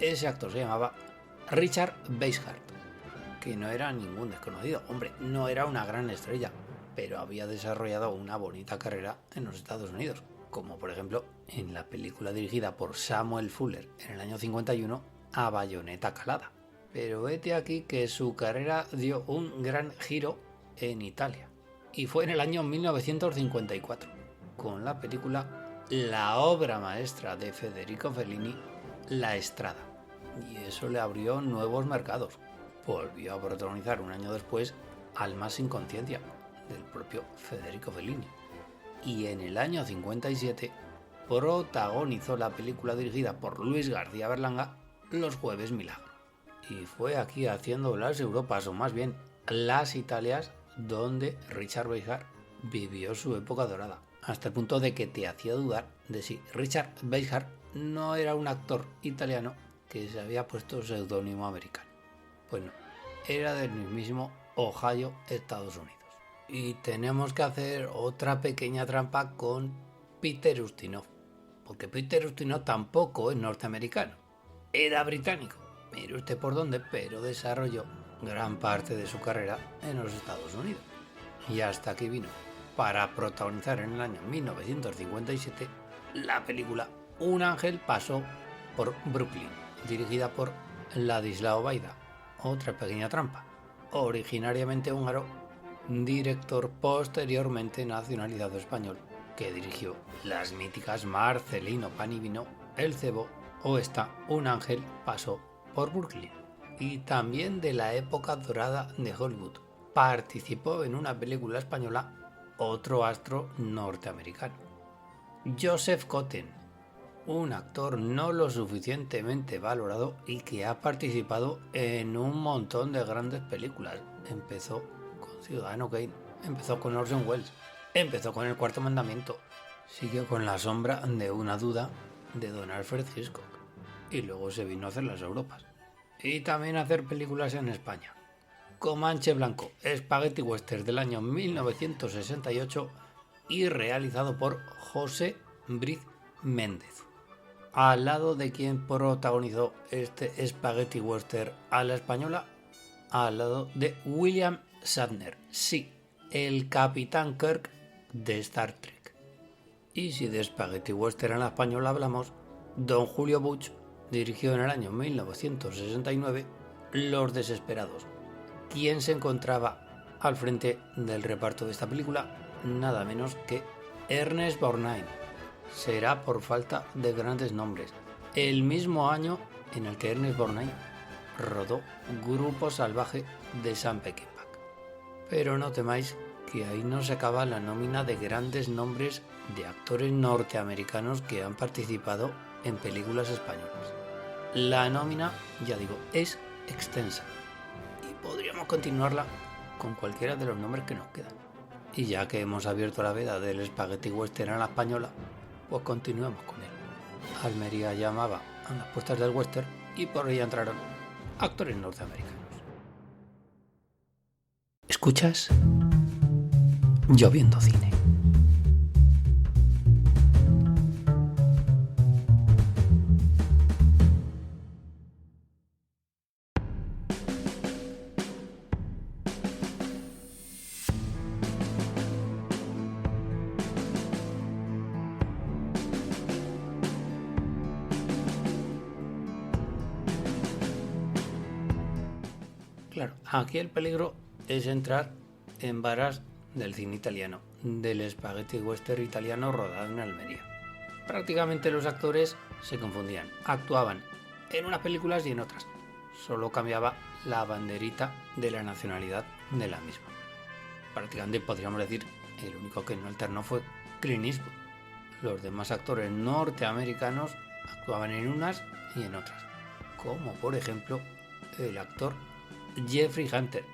Ese actor se llamaba Richard Basehart, que no era ningún desconocido. Hombre, no era una gran estrella, pero había desarrollado una bonita carrera en los Estados Unidos, como por ejemplo en la película dirigida por Samuel Fuller en el año 51, A Bayoneta Calada. Pero vete aquí que su carrera dio un gran giro en Italia, y fue en el año 1954, con la película, la obra maestra de Federico Fellini, La Estrada, y eso le abrió nuevos mercados. Volvió a protagonizar un año después Almas sin conciencia, del propio Federico Fellini, y en el año 57 protagonizó la película dirigida por Luis García Berlanga, Los Jueves Milagro. Y fue aquí haciendo las Europas, o más bien las Italias, donde Richard Basehart vivió su época dorada, hasta el punto de que te hacía dudar de si Richard Basehart no era un actor italiano que se había puesto seudónimo americano. Pues no, era del mismísimo Ohio, Estados Unidos. Y tenemos que hacer otra pequeña trampa con Peter Ustinov, porque Peter Ustinov tampoco es norteamericano, era británico, mire usted por dónde, pero desarrolló gran parte de su carrera en los Estados Unidos. Y hasta aquí vino para protagonizar en el año 1957 la película Un ángel pasó por Brooklyn, dirigida por Ladislao Baida. Otra pequeña trampa. Originariamente húngaro, director posteriormente nacionalizado español, que dirigió las míticas Marcelino Pan y Vino, El Cebo o esta Un ángel pasó por Brooklyn. Y también de la época dorada de Hollywood. Participó en una película española otro astro norteamericano, Joseph Cotten, un actor no lo suficientemente valorado y que ha participado en un montón de grandes películas. Empezó con Ciudadano Kane, empezó con Orson Welles, empezó con El Cuarto Mandamiento, siguió con La sombra de una duda de Don Alfred Hitchcock y luego se vino a hacer las Europas y también a hacer películas en España. Comanche Blanco, Spaghetti Western del año 1968 y realizado por José Briz Méndez. Al lado de quien protagonizó este Spaghetti Western a la española, al lado de William Shatner, sí, el Capitán Kirk de Star Trek. Y si de Spaghetti Western a la española hablamos, don Julio Butch dirigió en el año 1969 Los Desesperados. ¿Quién se encontraba al frente del reparto de esta película? Nada menos que Ernest Borgnine. Será por falta de grandes nombres. El mismo año en el que Ernest Borgnine rodó Grupo Salvaje de Sam Peckinpah. Pero no temáis que ahí no se acaba la nómina de grandes nombres de actores norteamericanos que han participado en películas españolas. La nómina, ya digo, es extensa. Podríamos continuarla con cualquiera de los nombres que nos quedan. Y ya que hemos abierto la veda del Spaghetti Western a la española, pues continuemos con él. Almería llamaba a las puertas del western y por ella entraron actores norteamericanos. ¿Escuchas? Lloviendo Cine. Claro, aquí el peligro es entrar en varas del cine italiano, del spaghetti western italiano rodado en Almería. Prácticamente los actores se confundían, actuaban en unas películas y en otras. Solo cambiaba la banderita de la nacionalidad de la misma. Prácticamente podríamos decir, el único que no alternó fue Clint Eastwood. Los demás actores norteamericanos actuaban en unas y en otras, como por ejemplo el actor Jeffrey Hunter.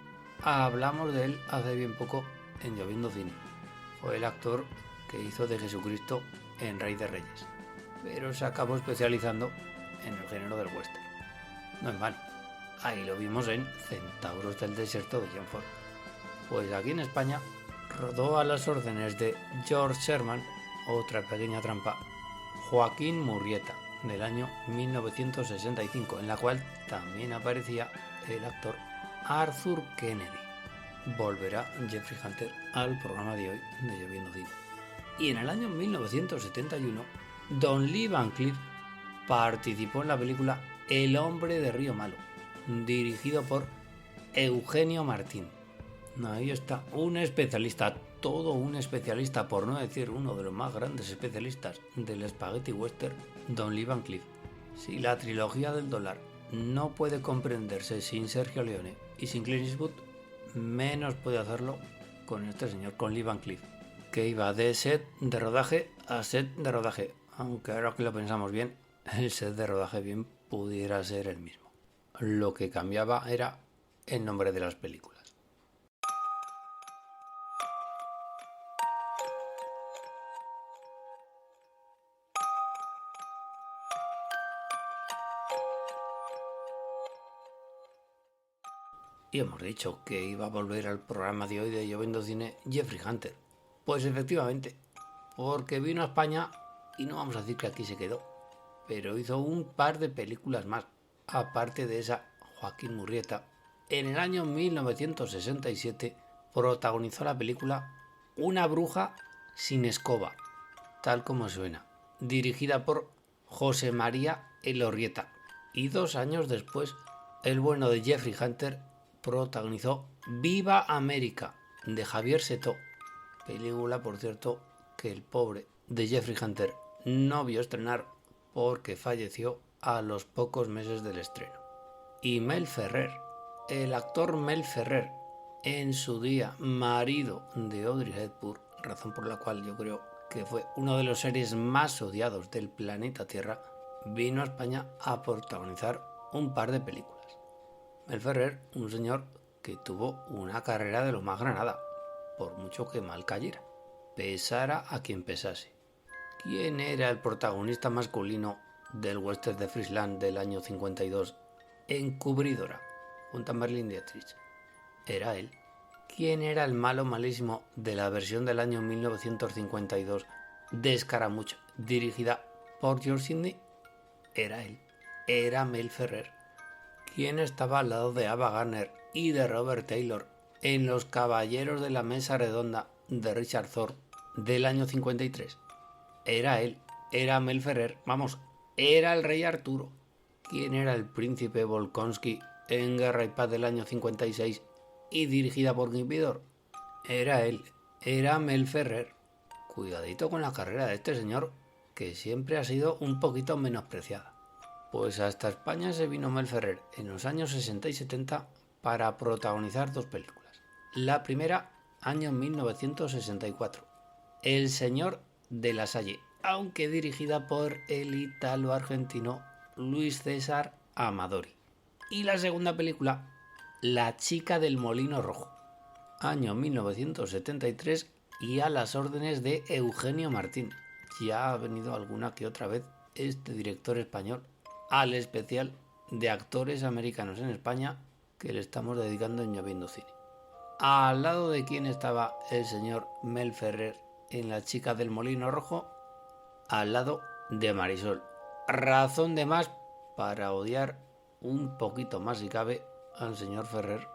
Hablamos de él hace bien poco en Lloviendo Cine. Fue el actor que hizo de Jesucristo en Rey de Reyes, pero se acabó especializando en el género del western. No en vano, ahí lo vimos en Centauros del Desierto de John Ford. Pues aquí en España rodó a las órdenes de George Sherman, otra pequeña trampa, Joaquín Murrieta, del año 1965, en la cual también aparecía el actor Arthur Kennedy. Volverá Jeffrey Hunter al programa de hoy de Lloviendo Cine. Y en el año 1971, Don Lee Van Cleef participó en la película El hombre de Río Malo, dirigido por Eugenio Martín. Ahí está, un especialista, todo un especialista, por no decir uno de los más grandes especialistas del spaghetti western, Don Lee Van Cleef. Si la trilogía del dólar no puede comprenderse sin Sergio Leone y sin Clint Eastwood, menos puede hacerlo con este señor, con Lee Van Cleef, que iba de set de rodaje a set de rodaje, aunque ahora que lo pensamos bien, el set de rodaje bien pudiera ser el mismo. Lo que cambiaba era el nombre de las películas. Y hemos dicho que iba a volver al programa de hoy de Lloviendo Cine Jeffrey Hunter. Pues efectivamente, porque vino a España y no vamos a decir que aquí se quedó, pero hizo un par de películas más, aparte de esa Joaquín Murrieta. En el año 1967 protagonizó la película Una bruja sin escoba, tal como suena, dirigida por José María Elorrieta. Y 2 años después, el bueno de Jeffrey Hunter protagonizó Viva América, de Javier Setó, película, por cierto, que el pobre de Jeffrey Hunter no vio estrenar porque falleció a los pocos meses del estreno. Y Mel Ferrer, el actor Mel Ferrer, en su día marido de Audrey Hepburn, razón por la cual yo creo que fue uno de los seres más odiados del planeta Tierra, vino a España a protagonizar un par de películas. Mel Ferrer, un señor que tuvo una carrera de lo más granada, por mucho que mal cayera, pesara a quien pesase. ¿Quién era el protagonista masculino del western de Friesland del año 52, Encubridora, junto a Marlene Dietrich? Era él. ¿Quién era el malo malísimo de la versión del año 1952 de Escaramucho, dirigida por George Sidney? Era él. Era Mel Ferrer. ¿Quién estaba al lado de Ava Gardner y de Robert Taylor en Los Caballeros de la Mesa Redonda de Richard Thorpe del año 53? Era él, era Mel Ferrer, vamos, era el rey Arturo. ¿Quién era el príncipe Volkonsky en Guerra y Paz del año 56 y dirigida por Guy Vidor? Era él, era Mel Ferrer. Cuidadito con la carrera de este señor, que siempre ha sido un poquito menospreciada. Pues hasta España se vino Mel Ferrer en los años 60 y 70 para protagonizar 2 películas. La primera, año 1964, El señor de la Salle, aunque dirigida por el ítalo-argentino Luis César Amadori. Y la segunda película, La chica del molino rojo, año 1973, y a las órdenes de Eugenio Martín. Ya ha venido alguna que otra vez este director español al especial de actores americanos en España que le estamos dedicando en Lloviendo Cine. Al lado de quién estaba el señor Mel Ferrer en La chica del molino rojo, al lado de Marisol. Razón de más para odiar un poquito más si cabe al señor Ferrer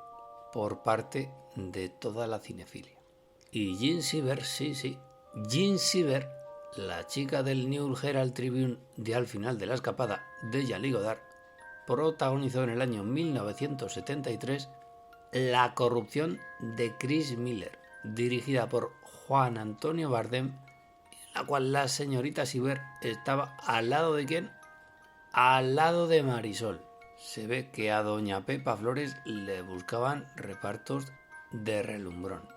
por parte de toda la cinefilia. Y Jean Seaver, sí, Jean Seaver, la chica del New Herald Tribune de Al final de la escapada de Jean-Luc Godard, protagonizó en el año 1973 La corrupción de Chris Miller, dirigida por Juan Antonio Bardem, en la cual la señorita Seaver estaba al lado de ¿quién? Al lado de Marisol. Se ve que a doña Pepa Flores le buscaban repartos de relumbrón.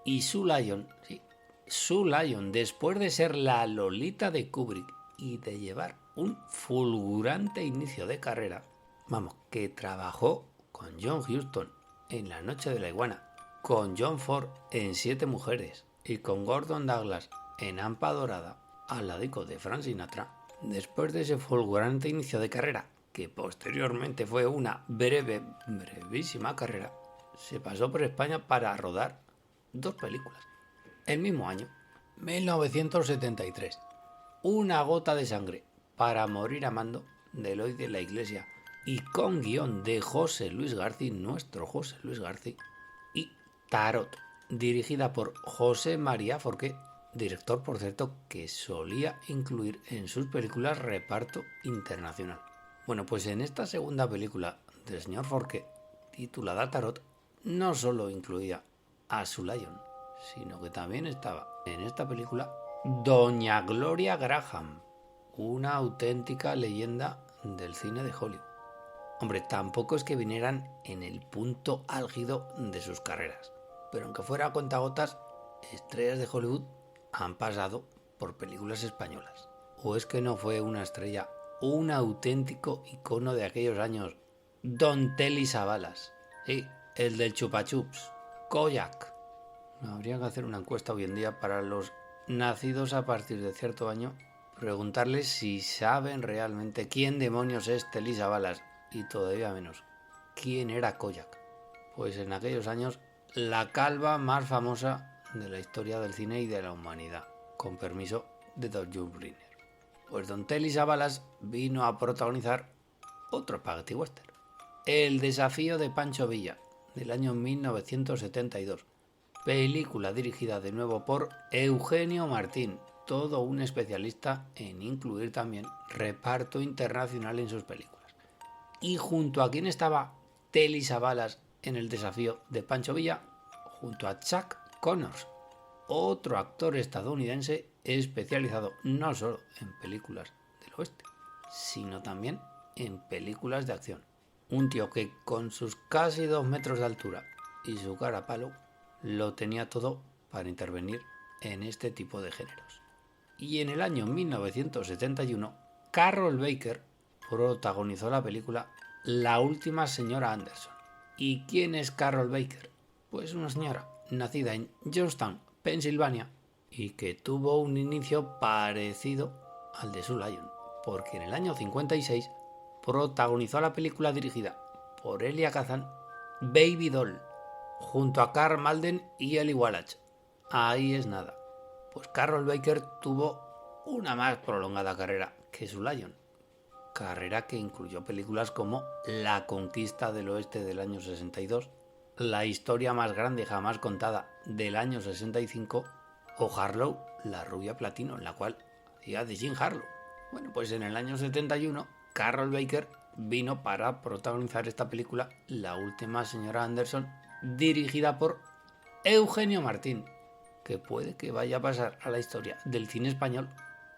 Y Sue Lyon, sí, Sue Lyon, después de ser la Lolita de Kubrick y de llevar un fulgurante inicio de carrera, vamos, que trabajó con John Huston en La noche de la iguana, con John Ford en 7 mujeres y con Gordon Douglas en Hampa dorada, al ladico de Frank Sinatra. Después de ese fulgurante inicio de carrera, que posteriormente fue una brevísima carrera, se pasó por España para rodar 2 películas. El mismo año, 1973, Una gota de sangre, Para morir amando, de Eloy de la Iglesia, y con guión de José Luis García, nuestro José Luis García, y Tarot, dirigida por José María Forqué, director, por cierto, que solía incluir en sus películas reparto internacional. Bueno, pues en esta segunda película del señor Forqué, titulada Tarot, no solo incluía a Sue Lyon, sino que también estaba en esta película Doña Gloria Graham, una auténtica leyenda del cine de Hollywood. Hombre, tampoco es que vinieran en el punto álgido de sus carreras, pero aunque fuera a cuentagotas, estrellas de Hollywood han pasado por películas españolas. ¿O es que no fue una estrella, un auténtico icono de aquellos años? Don Telly Savalas, sí, el del Chupa Chups, Kojak. Habría que hacer una encuesta hoy en día para los nacidos a partir de cierto año, preguntarles si saben realmente quién demonios es Telly Savalas, y todavía menos, quién era Kojak. Pues en aquellos años, la calva más famosa de la historia del cine y de la humanidad, con permiso de Don Jules Briner. Pues Don Telly Savalas vino a protagonizar otro spaghetti western, El desafío de Pancho Villa, del año 1972, película dirigida de nuevo por Eugenio Martín, todo un especialista en incluir también reparto internacional en sus películas. Y junto a quien estaba Telly Savalas en El desafío de Pancho Villa, junto a Chuck Connors, otro actor estadounidense especializado no solo en películas del oeste, sino también en películas de acción. Un tío que con sus casi 2 metros de altura y su cara a palo, lo tenía todo para intervenir en este tipo de géneros. Y en el año 1971, Carroll Baker protagonizó la película La última señora Anderson. ¿Y quién es Carroll Baker? Pues una señora nacida en Johnstown, Pensilvania, y que tuvo un inicio parecido al de Sue Lyon, porque en el año 56 protagonizó la película dirigida por Elia Kazan, Baby Doll, junto a Karl Malden y Eli Wallach. Ahí es nada. Pues Carroll Baker tuvo una más prolongada carrera que Sue Lyon, carrera que incluyó películas como La conquista del oeste del año 62, La historia más grande jamás contada del año 65 o Harlow, la rubia platino, en la cual hacía de Jean Harlow. Bueno, pues en el año 71 Carroll Baker vino para protagonizar esta película La última señora Anderson, dirigida por Eugenio Martín, que puede que vaya a pasar a la historia del cine español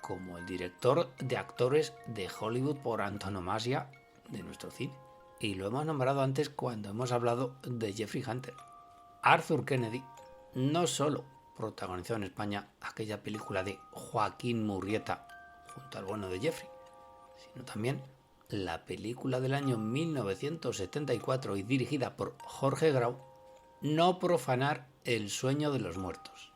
como el director de actores de Hollywood por antonomasia de nuestro cine. Y lo hemos nombrado antes cuando hemos hablado de Jeffrey Hunter. Arthur Kennedy no solo protagonizó en España aquella película de Joaquín Murrieta junto al bueno de Jeffrey, sino también la película del año 1974 y dirigida por Jorge Grau, No profanar el sueño de los muertos.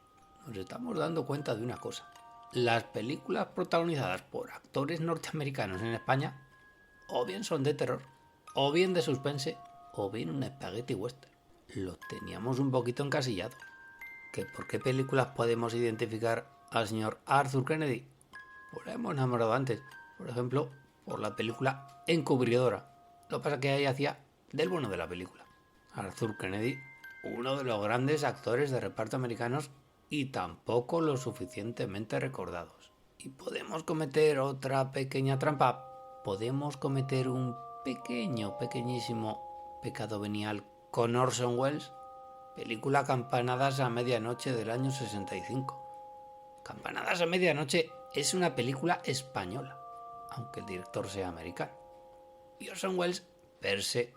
Nos estamos dando cuenta de una cosa. Las películas protagonizadas por actores norteamericanos en España o bien son de terror, o bien de suspense, o bien un spaghetti western. Lo teníamos un poquito encasillado. ¿Que por qué películas podemos identificar al señor Arthur Kennedy? Pues lo hemos nombrado antes. Por ejemplo, por la película Encubridora. Lo que pasa es que ahí hacía del bueno de la película. Arthur Kennedy, uno de los grandes actores de reparto americanos y tampoco lo suficientemente recordados. Y podemos cometer otra pequeña trampa. Podemos cometer un pequeñísimo pecado venial con Orson Welles, película Campanadas a medianoche del año 65. Campanadas a medianoche es una película española, aunque el director sea americano. Y Orson Welles, per se,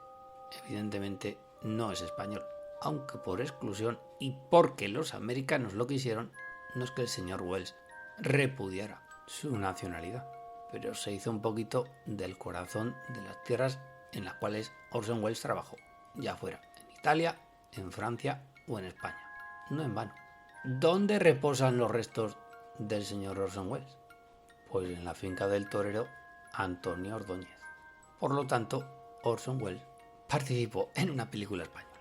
evidentemente no es español, aunque por exclusión y porque los americanos lo quisieron, no es que el señor Welles repudiara su nacionalidad, pero se hizo un poquito del corazón de las tierras en las cuales Orson Welles trabajó, ya fuera en Italia, en Francia o en España. No en vano. ¿Dónde reposan los restos del señor Orson Welles? Pues en la finca del torero Antonio Ordóñez. Por lo tanto, Orson Welles participó en una película española.